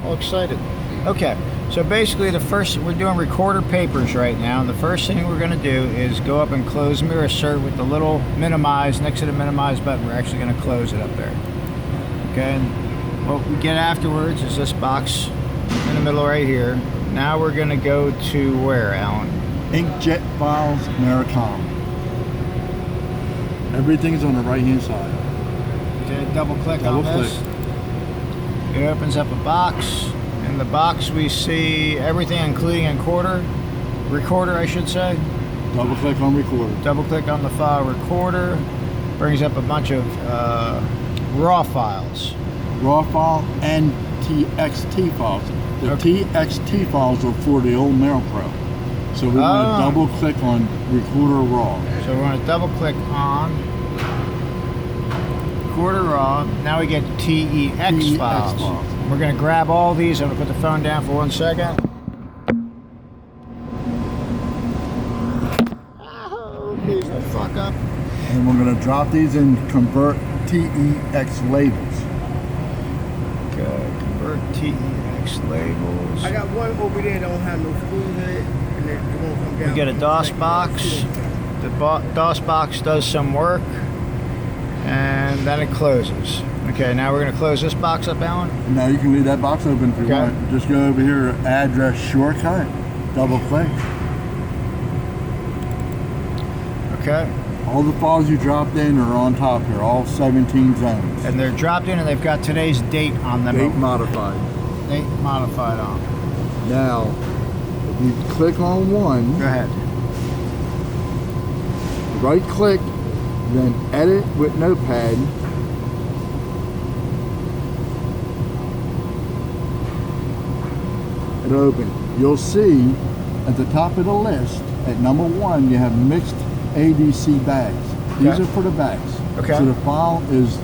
All excited. Okay, so basically we're doing recorder papers right now, and the first thing we're going to do is go up and close mirror insert with the little minimize. Next to the minimize button, we're actually going to close it up there. Okay, and what we get afterwards is this box in the middle right here. Now we're going to go to where, Alan? Inkjet files, Miracom. Everything's on the right hand side. Okay, double click on this. It opens up a box. In the box we see everything including recorder I should say. Double click on recorder. Double click on the file recorder. Brings up a bunch of raw files. Raw file and TXT files. The TXT files are for the old MirPro. So we want to double click on recorder raw. So we're going to double click on recorder raw. Now we get TEX files. We're going to grab all these. I'm going to put the phone down for 1 second. Oh, please don't fuck up. And we're going to drop these and convert TEX labels. Okay, convert TEX labels. I got one over there that don't have no screws in it, and it won't come down. We get a DOS box. The DOS box does some work, and then it closes. Okay, now we're going to close this box up, Alan. Now you can leave that box open if you want. Just go over here, address shortcut, double click. Okay. All the files you dropped in are on top here, all 17 zones. And they're dropped in and they've got today's date on them. Date modified. Date modified on. Now, if you click on one. Go ahead. Right click, then edit with notepad. It'll open. You'll see at the top of the list, at number 1, you have mixed ADC bags. These are for the bags. Okay. So the file is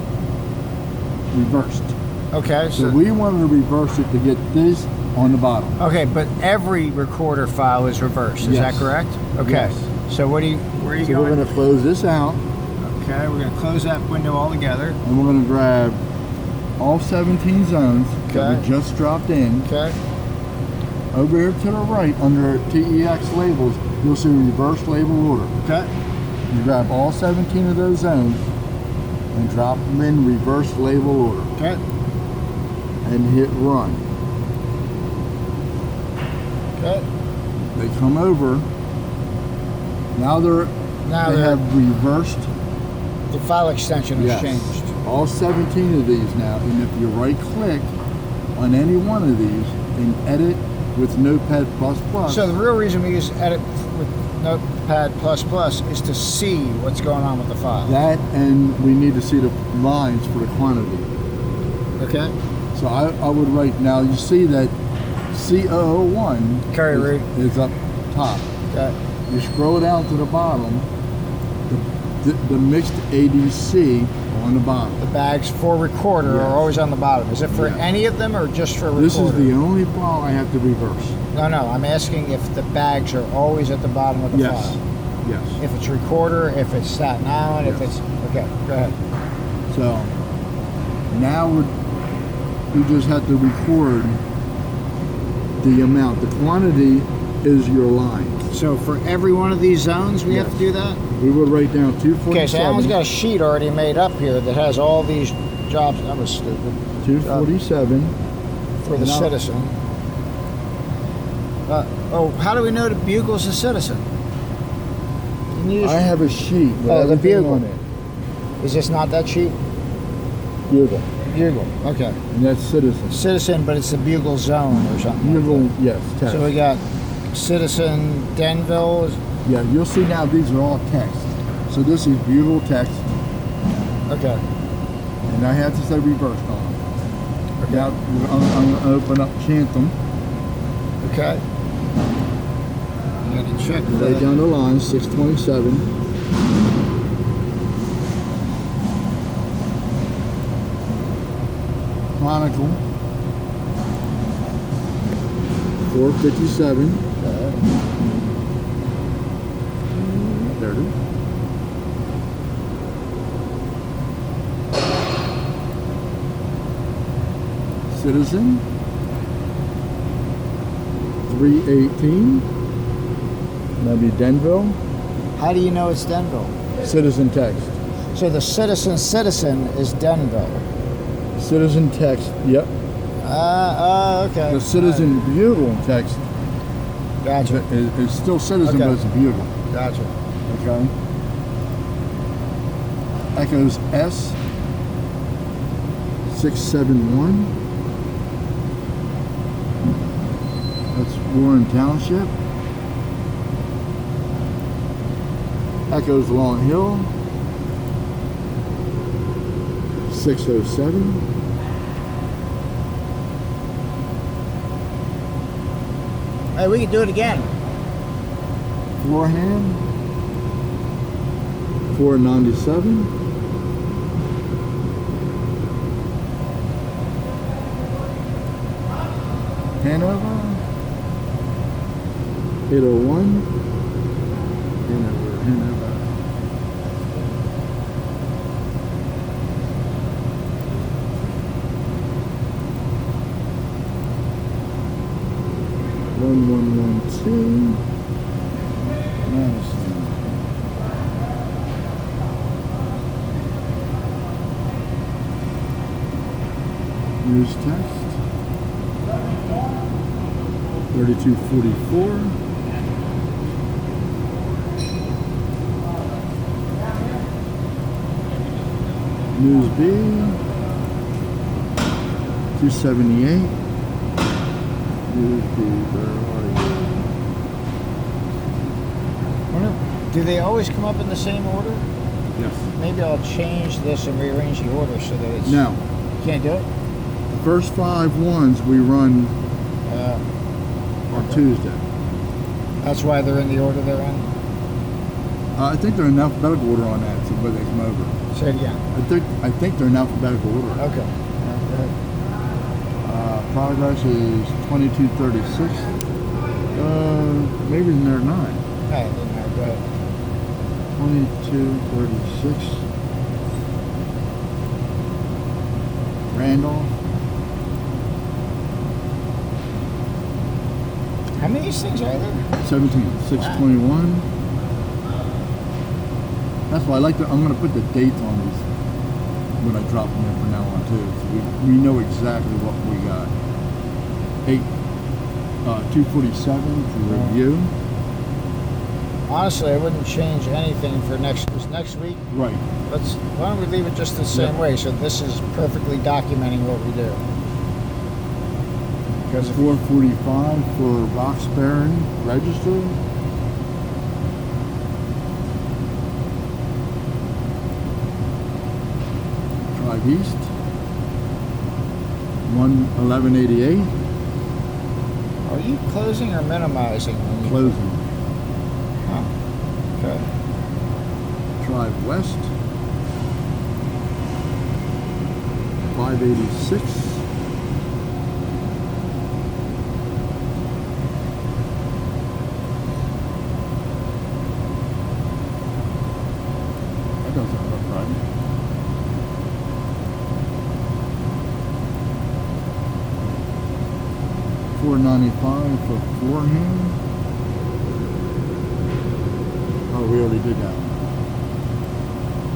reversed. Okay. So we wanted to reverse it to get this on the bottom. Okay, but every recorder file is reversed. Is that correct? Okay. Yes. So where are you going? We're going to close this out. Okay, we're going to close that window altogether. And we're going to grab all 17 zones that we just dropped in. Okay. Over here to the right, under TEX labels, you'll see reverse label order. Okay. You grab all 17 of those zones and drop them in reverse label order. Okay. And hit run. Okay. They come over. Now they have reversed. The file extension has changed. All 17 of these now, and if you right click on any one of these and edit with Notepad++. So the real reason we use edit with Notepad++ is to see what's going on with the file. That, and we need to see the lines for the quantity. Okay. So I would write, now you see that C001 carry root is up top. Okay. You scroll down to the bottom, the mixed ADC on the bottom. The bags for recorder are always on the bottom. Is it for any of them or just for recorder? This is the only file I have to reverse. No, I'm asking if the bags are always at the bottom of the file. Yes. If it's recorder, if it's Staten Island, if it's... Okay, go ahead. So, now we just have to record the amount. The quantity is your line. So for every one of these zones, we have to do that? We will write down 247. Okay, so Alan's got a sheet already made up here that has all these jobs. That was stupid. 247. For the citizen. How do we know the bugle's a citizen? I have a sheet with the bugle on it. Is this not that sheet? Bugle. Bugle, okay. And that's citizen. Citizen, but it's the bugle zone or something. Bugle, yes, text. So we got Citizen Denville. Yeah, you'll see now these are all text. So this is bugle text. Okay. And I have to say reverse on them. Okay. Now I'm going to open up Chantham. Okay. You got to check right down the line, 627. Chronicle, 457. There it is. Citizen, 318. That'd be Denville. How do you know it's Denville? Citizen text. So the citizen is Denville. Citizen text. Yep. Okay. The Citizen Bugle text Gotcha. is still Citizen, Okay. but it's a Bugle. Gotcha. Okay. Echoes S 671. That's Warren Township. Echoes Long Hill 607. Hey, we can do it again. Florham 497. Hanover 801. Hanover. 1112. Madison. News text 3244. News B 278. News B, where are Do they always come up in the same order? you? Yes. Maybe I'll change this and rearrange the order so that it's... Now, You can't do it? the first 5 ones we run on Tuesday. That's why they're in the order they're in? I think they're in alphabetical order on that, so where they come over. Say it again. I think they're in alphabetical order. Okay. Progress is 2236. Maybe they're not. Hey, it doesn't matter. Go ahead. 2236. Randolph. How many of these things are there? 17621. That's why I like to. I'm going to put the dates on these when I drop them in from now on too, so we know exactly what we got. 247 for review. Honestly, I wouldn't change anything for next week. Right. Why don't we leave it just the same way? So this is perfectly documenting what we do. Because if 445 for Roxbury Register. Drive East. 1188. are you closing or minimizing? When you Closing. Oh, okay. Drive West. 586. That doesn't look right. $4.95 for Florham. Oh, we already did that.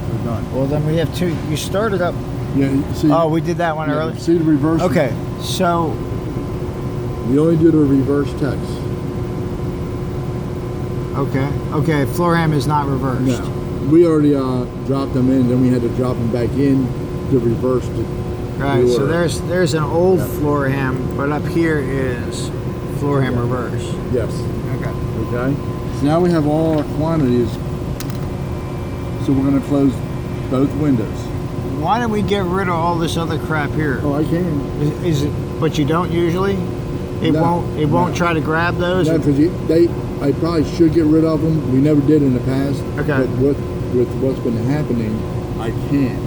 We're done. Well, then we have two. You started up. Yeah, see, Oh, we did that one yeah, earlier. see the reverse. Okay, so We only do the reverse text. okay, Florham is not reversed. No, we already dropped them in. Then we had to drop them back in to reverse the Right. So order. there's an old Yeah. Florham, but up here is Florham reverse. Yes. Okay. Okay. So now we have all our quantities. So we're going to close both windows. Why don't we get rid of all this other crap here? Oh, I can. Is it? But you don't usually. It No, won't. It won't no. try to grab those. No, because I probably should get rid of them. We never did in the past. Okay. But with what's been happening, I can't.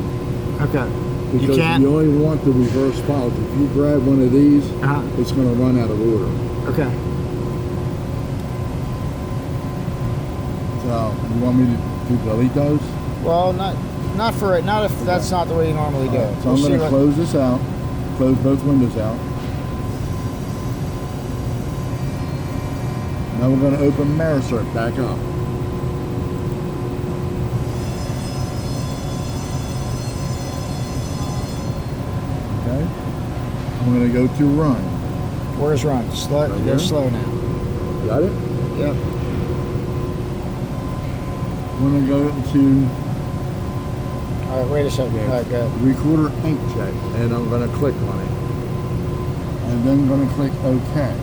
Okay. Because You can't. only want the reverse files. If you grab one of these, Uh-huh. it's going to run out of order. Okay. So you want me to delete those? Well, not for it. Not if that's not the way you normally do it. So I'm going to close this out. Close both windows out. Now we're going to open Mirasert back up. Okay. I'm going to go to run. Where's run? Slow. Right Go here. slow now. Got it? Yep. I'm going to go to All right. Wait a second. All right. Go. Recorder ink check, and I'm going to click on it. And then I'm going to click OK.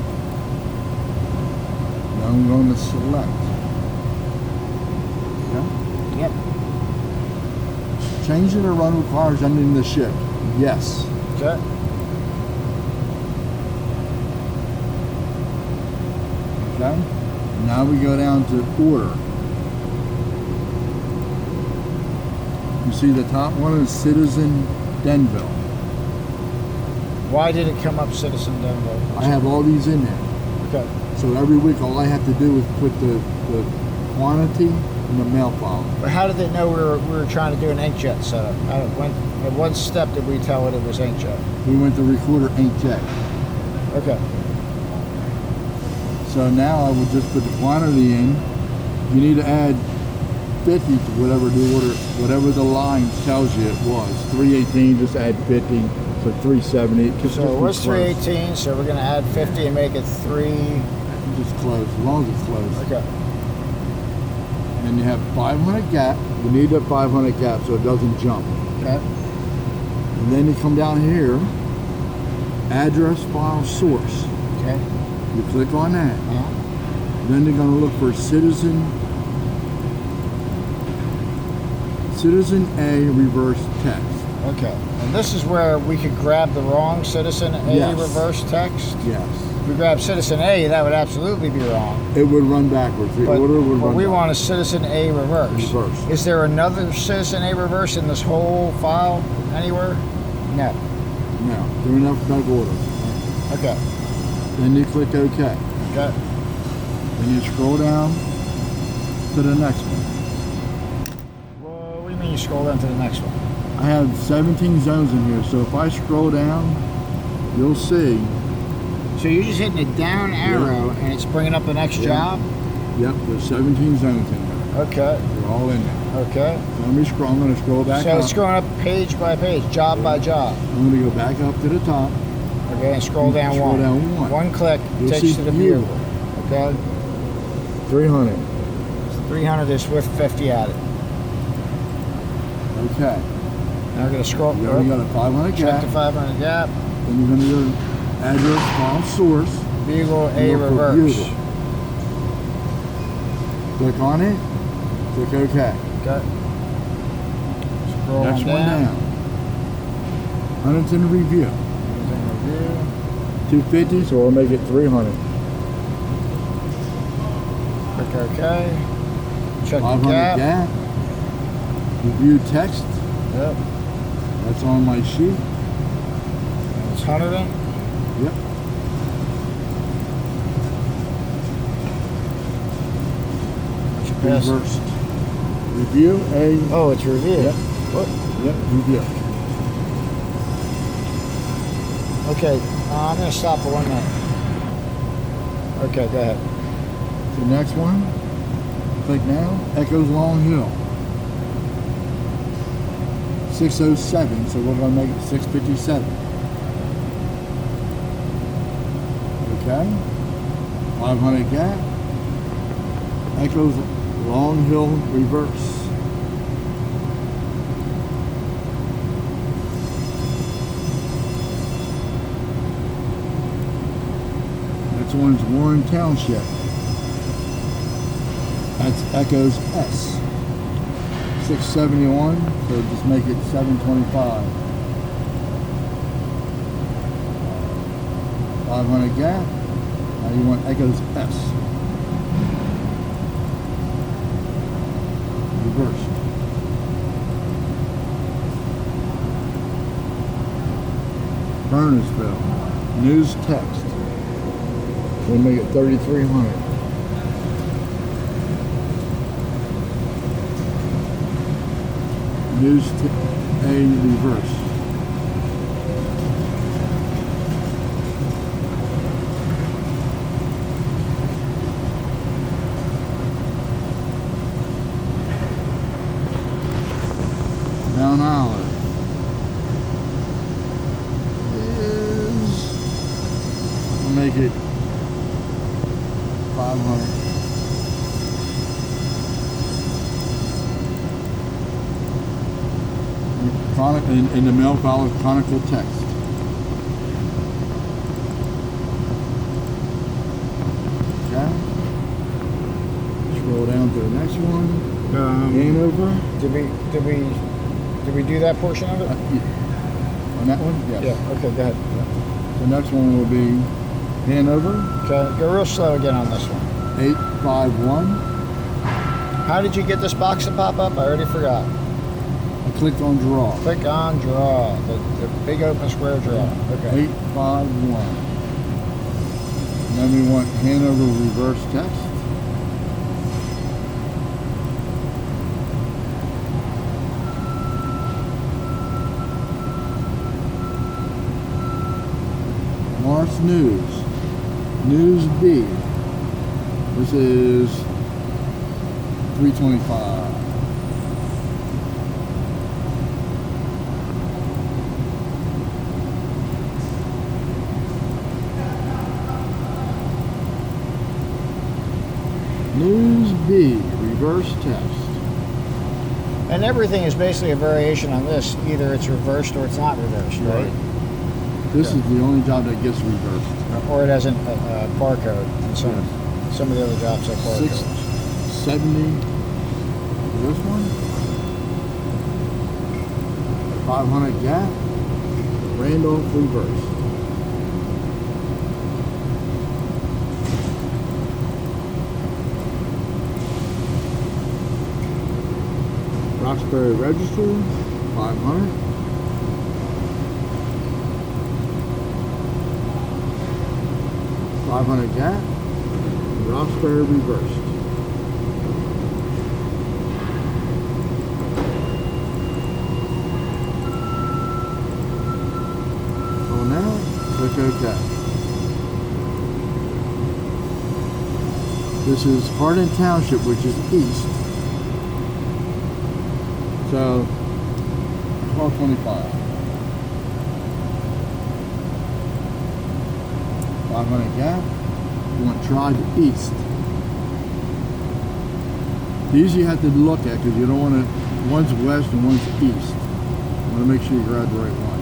Now I'm going to select. Okay. Yep. Changing the run requires ending the ship. Yes. Okay. Okay. Now we go down to order. You see the top one is Citizen Denville. Why did it come up Citizen Denver? I have all these in there. Okay. So every week all I have to do is put the quantity in the mail file. But how did they know we were trying to do an inkjet setup? At what step did we tell it it was inkjet? We went to Recorder ink check. Okay. So now I will just put the quantity in. You need to add 50 to whatever the order, whatever the line tells you it was. 318, just add 50. So 370. So it was 318, so we're going to add 50 and make it 3. Just close, as long as it's close. Okay. And you have 500 gap. You need that 500 gap so it doesn't jump. Okay. And then you come down here, address file source. Okay. You click on that. Uh-huh. Then you're going to look for Citizen A reverse text. Okay. And this is where we could grab the wrong Citizen A Yes. reverse text. Yes. If we grab Citizen A, that would absolutely be wrong. It would run backwards. The order would run we backwards. want a Citizen A reverse. Reverse. Is there another Citizen A reverse in this whole file anywhere? No. No, they're in alphabetical order. Okay. Then you click OK. Okay. Then you scroll down to the next one. Well, what do you mean you scroll down to the next one? I have 17 zones in here, so if I scroll down, you'll see. So you're just hitting a down arrow and it's bringing up the next job? Yep, there's 17 zones in there. Okay. They're all in there. Okay. So let me scroll. I'm going to scroll back So up. it's going up page by page, job by job. I'm going to go back up to the top. Okay, and scroll down Scroll one. down one. One click You'll takes see you to the view. view. Okay. 300. 300 is with 50 added. Okay. Now we're going to scroll. You already got a 500 Check gap. the 500 gap. Then you're going to go address file source. Bugle A Look for reverse. Bugle. Click on it. Click OK. Okay. Scroll Next on one down. down. Huntington review. Everything review. 250, so we'll make it 300. Click OK. Check the 500 gap. gap. Review text. Yep. That's on my sheet. And it's 100 in. Yep. Yes. Reversed. Review A. Oh, it's review. Yep. What? Yep. Review. Okay, I'm going to stop for 1 minute. Okay, go ahead. The next one. Click now. Echoes Long Hill. 607, so we're going to make it 657. Okay. 500 gap. Echoes Long Hill reverse. Next one's Warren Township. That's Echoes S. 671, so just make it 725. 500 gap. Now you want Echoes S. Reversed. Burnersville. News text. We'll make it 3,300. News A reverse. it 500. In the mail file is chronicle text. Okay. Scroll down to the next one. Hanover. Did we do that portion of it? On that one? Yes. Yeah. Okay. Go ahead. The next one will be Hanover. Okay. Go real slow again on this one. 851. How did you get this box to pop up? I already forgot. I clicked on draw. Click on draw. The big open square draw. Okay. 851. And then we want Hanover reverse text. Morris News. News B. This is 325. News B, reverse text. And everything is basically a variation on this. Either it's reversed or it's not reversed, right? This is the only job that gets reversed. Or it has a barcode. And some of the other jobs have barcodes. 670. This one. 500 gap. Randolph reverse. Roxbury Register, 500. $500 gap. Roxbury reversed. Oh, now click OK. This is Hardin Township, which is east. So, 1225. 500 gap. You want Tribe East. These you have to look at because you don't want to, one's west and one's east. You want to make sure you grab the right one.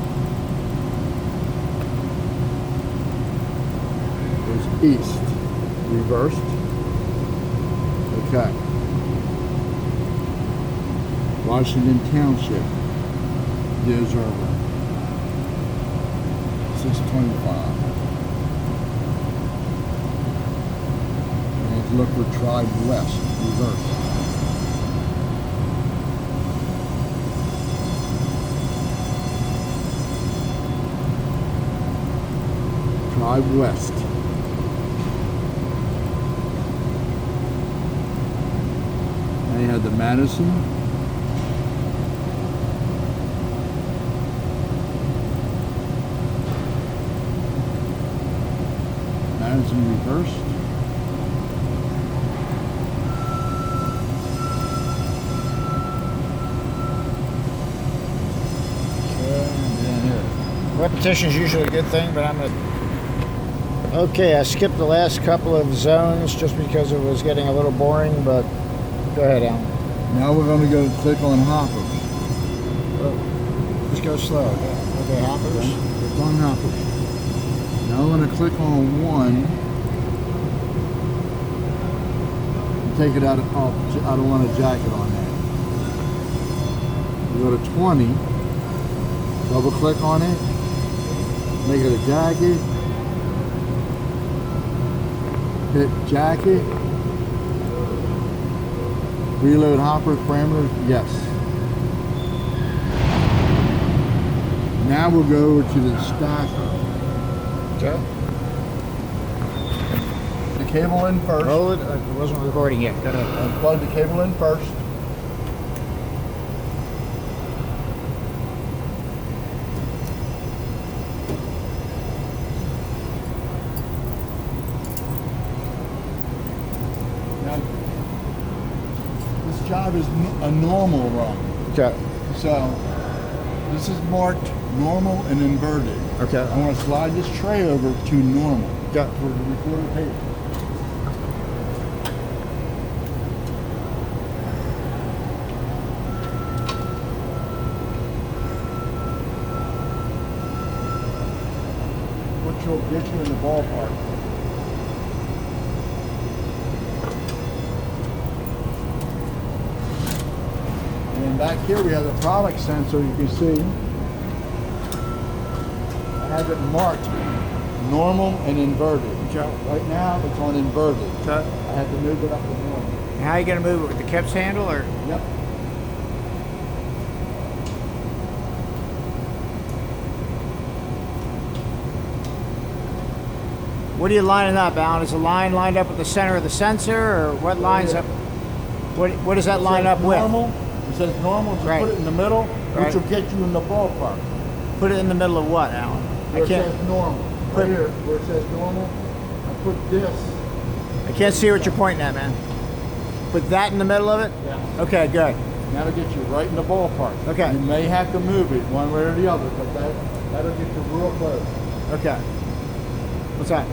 There's east. Reversed. Okay. Washington Township, the Observer, 625. And look for Tribe West, reverse. Tribe West. And you have the Madison. Madison reversed. Repetition is usually a good thing, but I'm gonna. Okay, I skipped the last couple of zones just because it was getting a little boring, but go ahead, Alan. Now we're going to go click on hoppers. Just go slow. Okay, hoppers. Click on hoppers. Now I'm going to click on one. And take it out of, oh, I don't want a jacket on that. You go to 20. Double click on it. Make it a jacket. Hit jacket. Reload hopper parameters. Yes. Now we'll go over to the stacker. Okay. The cable in first. Roll it. It wasn't recording yet. Go ahead. Plug the cable in first. Now, this job is a normal run. Okay. So, this is marked normal and inverted. Okay. I want to slide this tray over to normal. Got For the recorded paper. Which will get you in the ballpark. And then back here we have the product sensor. You can see I have it marked normal and inverted. Okay. Right now it's on inverted. Okay. I have to move it up to normal. How are you going to move it with the Kip's handle or? Yep. What are you lining up, Alan? Is the line lined up with the center of the sensor, or what lines up? What does that line up with? Normal. It says normal. Just Right. put it in the middle, Right. which will get you in the ballpark. Put it in the middle of what, Alan? Where I it can't. says normal. Put- Right here, where it says normal, I put this. I can't see what you're pointing at, man. Put that in the middle of it. Yeah. Okay, good. That'll get you right in the ballpark. Okay. You may have to move it one way or the other, but that'll get you real close. Okay. What's that?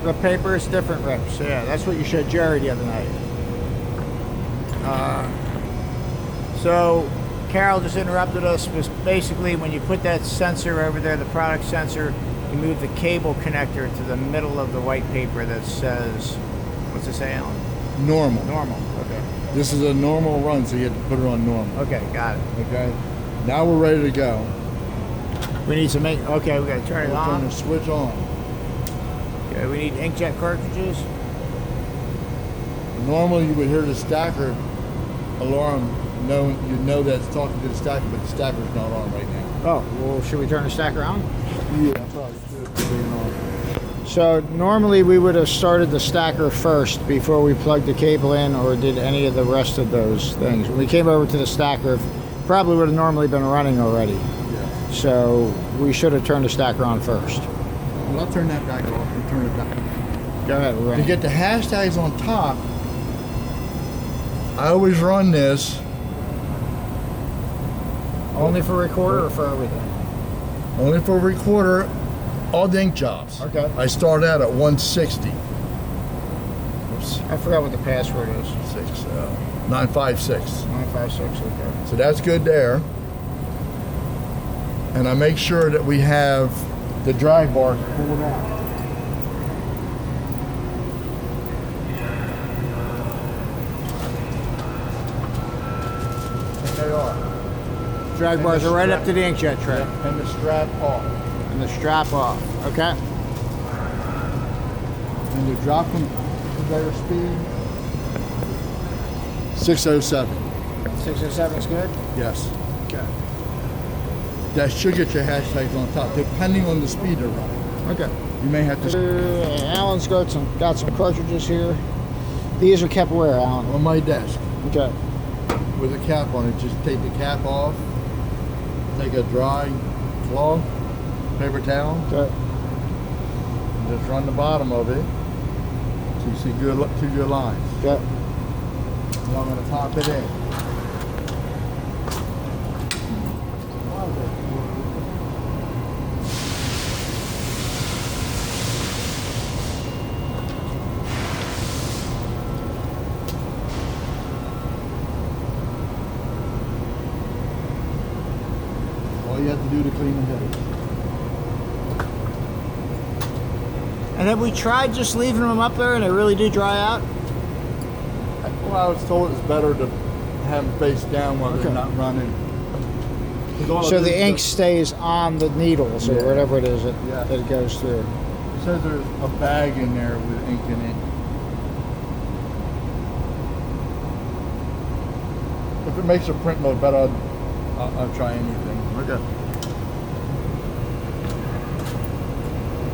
The paper is different, Rips. Yeah, that's what you showed Jerry the other night. So, Carol just interrupted us. Was basically when you put that sensor over there, the product sensor, you move the cable connector to the middle of the white paper that says, what's it say, Alan? Normal. Normal. Okay. This is a normal run, so you have to put it on normal. Okay, got it. Okay. Now we're ready to go. We need to make. Okay, we got to turn it We'll turn on. the switch on. Okay, we need inkjet cartridges. Normally you would hear the stacker alarm. You know that it's talking to the stacker, but the stacker's not on right now. Oh, well, should we turn the stacker on? Yeah, probably should be on. So normally we would have started the stacker first before we plugged the cable in or did any of the rest of those things. When we came over to the stacker, probably would have normally been running already. Yeah. So we should have turned the stacker on first. Well, I'll turn that back off and turn it back. Go ahead, we're To ready. get the hashtags on top, I always run this Only for recorder or for everything? only for recorder, all the ink jobs. Okay. I start out at 160. Oops. I forgot what the password is. 956. 956, okay. So that's good there. And I make sure that we have the drag bars pulled out. And they are. Drag And bars the are right strap- up to the inkjet tray. And the strap off. And the strap off, okay? And the drop conveyor speed 607. 607 is good? Yes. Okay. That should get your hashtags on top, depending on the speed they're running. Okay. You may have to Alan's got some cartridges here. These are kept where, Alan? on my desk Okay. with a cap on it. Just take the cap off. Take a dry cloth, paper towel, Okay. and just run the bottom of it so you see two good lines. Okay. Now I'm going to top it in. All you have to do to clean the headers. And have we tried just leaving them up there and they really do dry out? Well, I was told it's better to have them face down while Okay. they're not running. 'Cause all So it the is ink is- stays on the needles or Yeah. whatever it is that, Yeah. that it goes through. It says there's a bag in there with ink in it. If it makes the print look better, I'll try anything. Okay.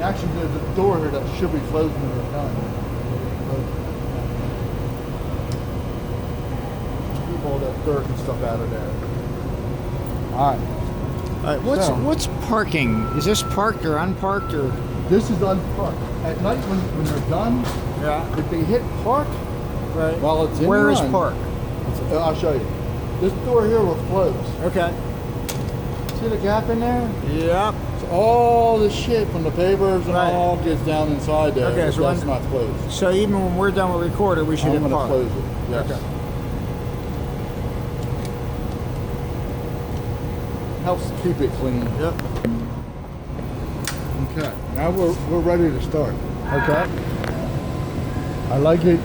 Actually, there's a door here that should be closed when we're done. Keep all that dirt and stuff out of there. All right. So- What's parking? Is this parked or unparked or? This is unparked. At night when they're done, Yeah. if they hit park Right. while it's in Where is run, park? I'll show you. This door here will close. Okay. See the gap in there? Yep. So all the shit from the papers and Right. all gets down inside there. Okay, But so that's when- not closed. So even when we're done with recorder, we should I'm hit going to park. close it. Yes. Okay. Helps keep it clean. Yep. Okay. Now we're ready to start. Okay. I like it,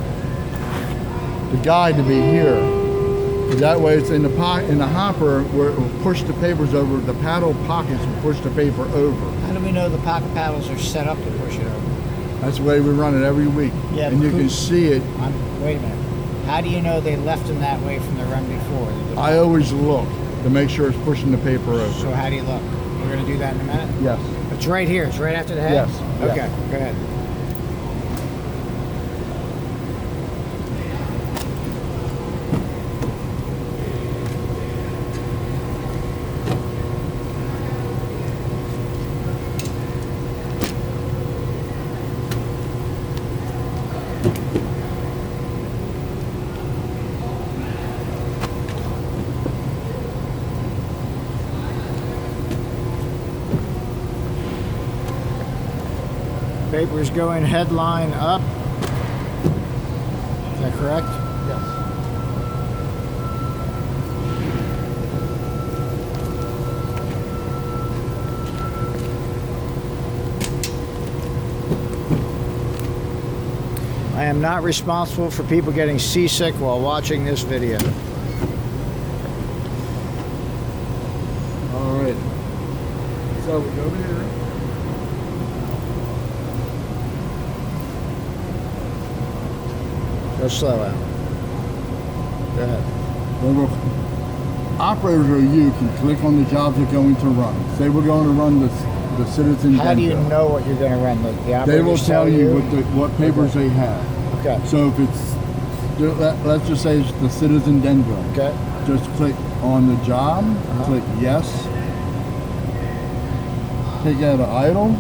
the guide to be here. That way it's in the hopper where it will push the papers over. The paddle pockets will push the paper over. How do we know the pocket paddles are set up to push it over? That's the way we run it every week. Yeah, and you but can see it. Wait a minute. How do you know they left them that way from the run before? I always look to make sure it's pushing the paper over. So how do you look? We're going to do that in a minute? Yes. It's right here. It's right after the head? Yes, yes. Okay, go ahead. Papers going headline up. Is that correct? Yes. I am not responsible for people getting seasick while watching this video. All right. So we go over here. Go slow out. Go ahead. Operators or you can click on the jobs they're going to run. Say we're going to run the Citizen How do you Dental. know what you're going to run? The They operators will tell you what papers Okay. they have. Okay. So if it's, let's just say it's the Citizen Dental. Okay. Just click on the job, click yes. Take out an idle.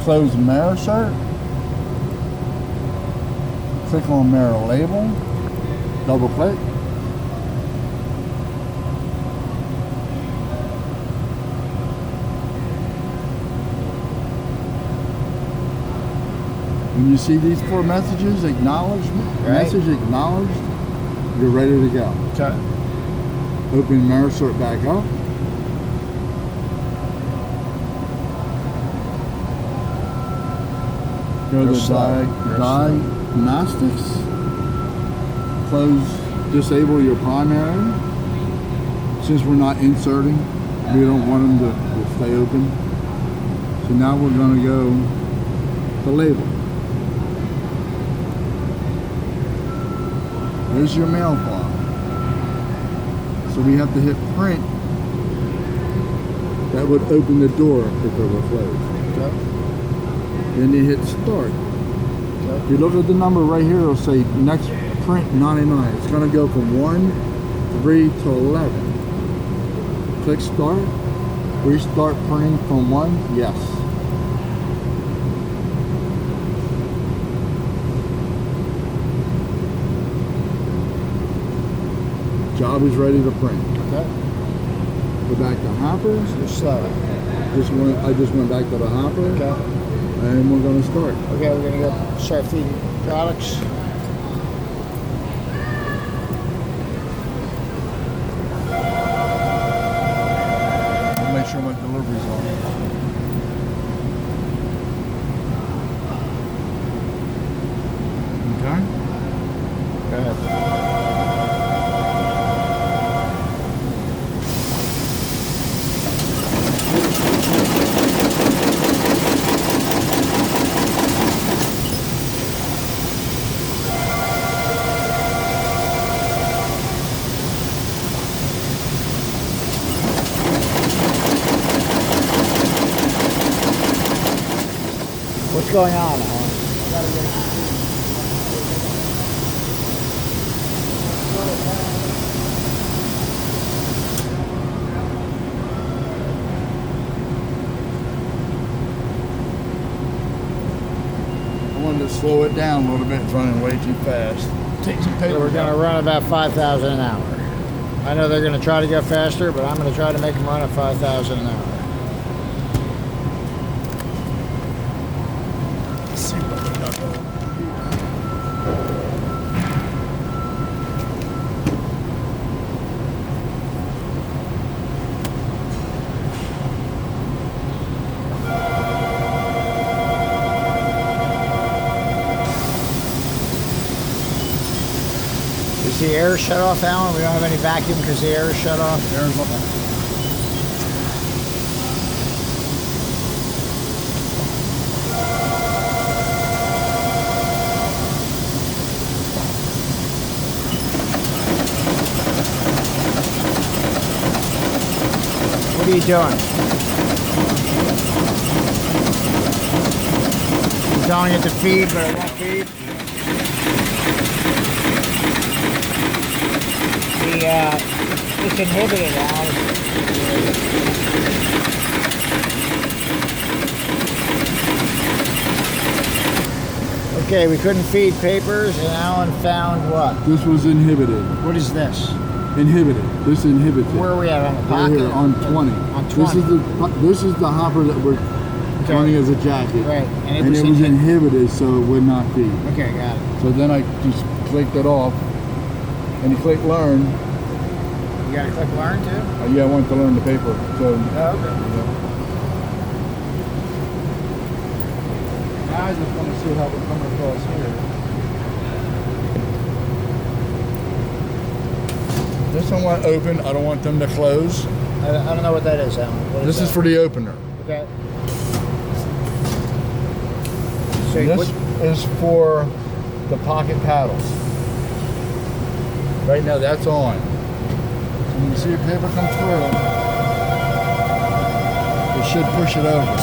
Close mirror cert. Click on mirror label. Double click. When you see these 4 messages, acknowledgement, Right. message acknowledged, you're ready to go. Okay. Open mirror sort back up. Go Go to slow. Go diagnostics. Close, disable your primary. Since we're not inserting, we don't want them to stay open. So now we're going to go to label. There's your mail file. So we have to hit print. That would open the door if it were closed. Okay. Then you hit start. Okay. If you look at the number right here, it'll say next print 99. It's going to go from 1, 3 to 11. Click start. Restart printing from 1. Yes. Job is ready to print. Okay. Go back to hoppers. You're slow. I just went back to the hopper. Okay. And we're going to start. Okay, we're going to go start feeding products. I'll make sure my delivery's on. Okay. Go ahead. What's going on, Alan? I wanted to slow it down a little bit. It's running way too fast. take some paper. So we're gonna run about 5,000 an hour. I know they're gonna try to go faster, but I'm gonna try to make them run at 5,000 an hour. Let's see what we got going. Is the air shut off, Alan? We don't have any vacuum because the air is shut off. There's one. What are you doing? You're telling it to feed, but it won't feed? It's inhibited, Alan. Okay, we couldn't feed papers, and Alan found what? This was inhibited. What is this? Inhibited. This inhibits it. Where are we at on the Right pocket? here on 20. On 20. This is the hopper that we're running as a jacket. Right, And it was inhibited, so it would not feed. Okay, got it. So then I just clicked it off, and you click learn. You gotta click learn too? Yeah, I want to learn the paper. So Oh, okay. now I just want to see how we come across here. This one won't open. I don't want them to close. I don't know what that is, Alan. What This is that? for the opener. Okay. So This is for the pocket paddles. Right now that's on. So when you see a paper come through, it should push it over.